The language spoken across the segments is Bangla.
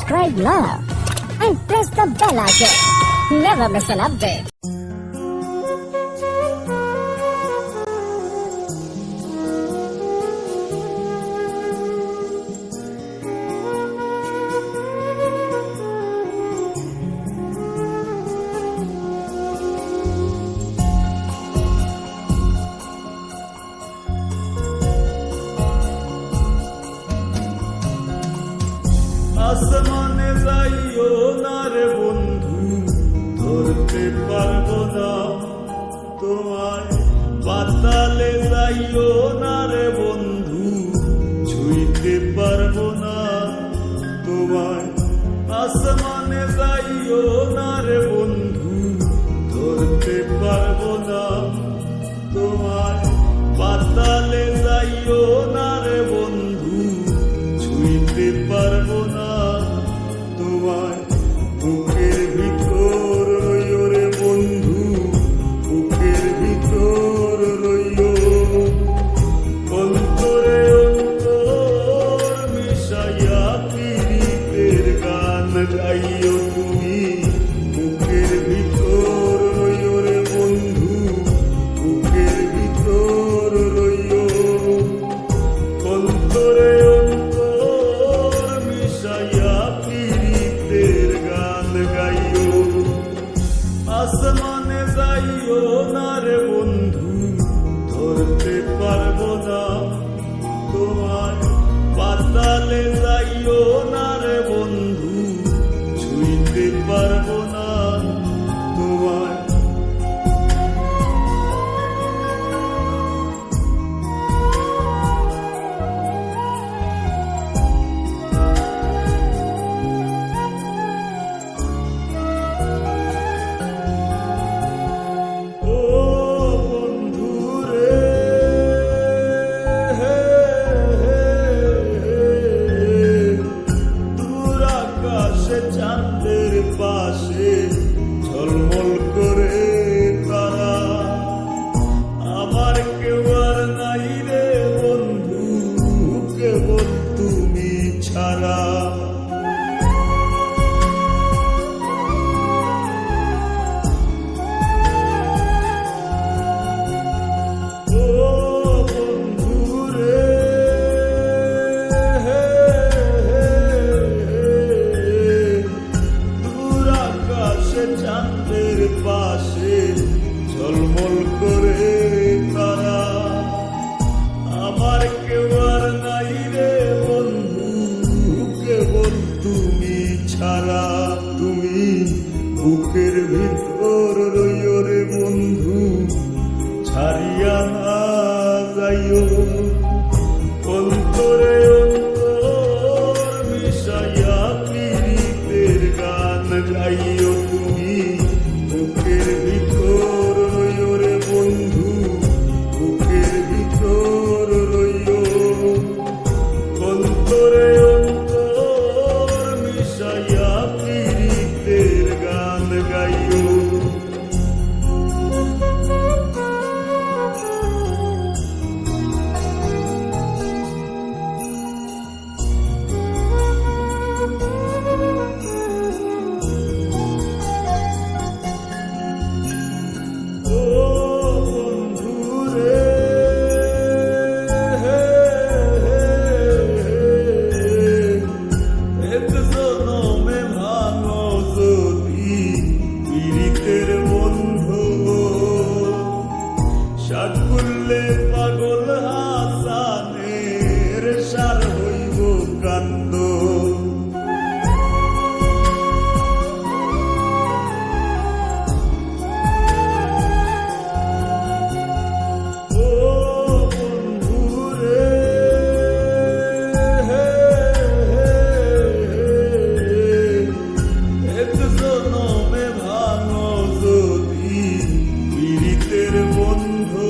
subscribe now and press the bell icon. Never miss an update. আসমানে যাইও না রে বন্ধু, ধরতে পারবো না তোমায়। পাতালে যাইও না রে বন্ধু, ছুঁইতে পারবো না তোমায়। আসমানে যাইও না রে বন্ধু, ধরতে পারবো না তোমায়। পাতালে যাইও না রে বন্ধু, ছুঁইতে পারবো না তোমায়। বুকের ভিতর রইও রে বন্ধু, বুকের ভিতর রইও। অন্তরে অন্তর মিশাইয়া পীড়িতের গান গাইও তুমি। বুকের ভিতর রইও রে বন্ধু, বুকের ভিতর রইও। অন্তরে আসমানে যাইও না রে বন্ধু, ধরতে পারবো না তোমায়। পাতালে যাইও না রে বন্ধু, ছুঁইতে পারবো না তোমায়। চাঁদের পাশে ঝলমল করে তারা, আমার কেউ আর নাই রে বন্ধু, কেবল তুমি ছাড়া। ও বন্ধু রে, চাঁদের পাশে ঝলমল করে তারা, আমার কেউ আর নাই রে বন্ধু, কেবল তুমি ছাড়া। তুমি বুকের ভিতর রইও রে বন্ধু, ছাড়িয়া না যাইও। অন্তরে অন্তর মিশাইয়া পীড়িতের গান গাইও তুমি। বুকের ভিতর রইও রে বন্ধু, বুকের ভিতর রইও। অন্তরে অন্তর মিশাইয়া পীড়িতের গান গাইও। সাকুল্লে পাগল হাসানের সার হইব কান্দ। ও বন্ধু রে, এক জনমে ভাঙো যদি পীড়িতের বন্ধু।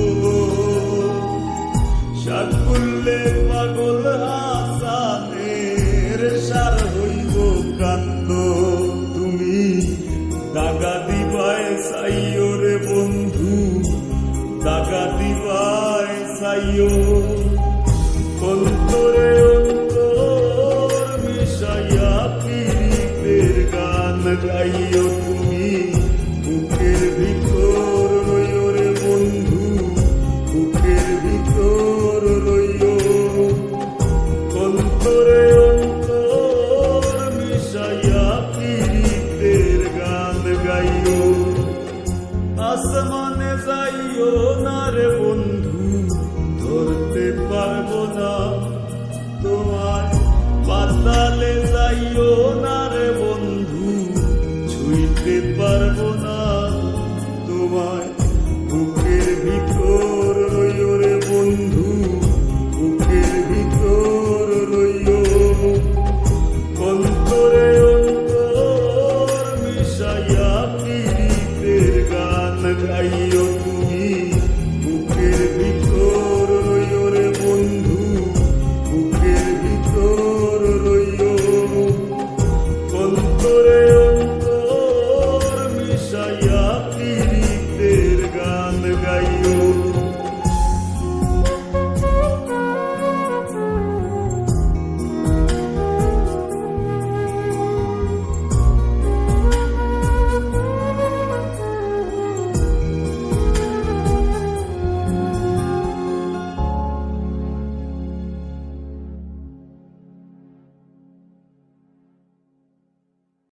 সাকুল্লে পাগল হাসানের সার হইব কান্দ। তুমি দাগা দিবায় চাইও রে বন্ধু, দাগা দিবায় চাইও। অন্তরে অন্তর মিশাইয়া পীড়িতের যাইও তুমি বুকের ভিতর রইও রে বন্ধু, বুকের ভিতর রইও। অন্তরে অন্তর মিশাইয়া পীড়িতের গান গাইও। আসমানে যাইও না রে বন্ধু, ধরতে পারবো না তোমার। পাতালে যাইও না রে বন্ধু, ছুঁইতে পারবো না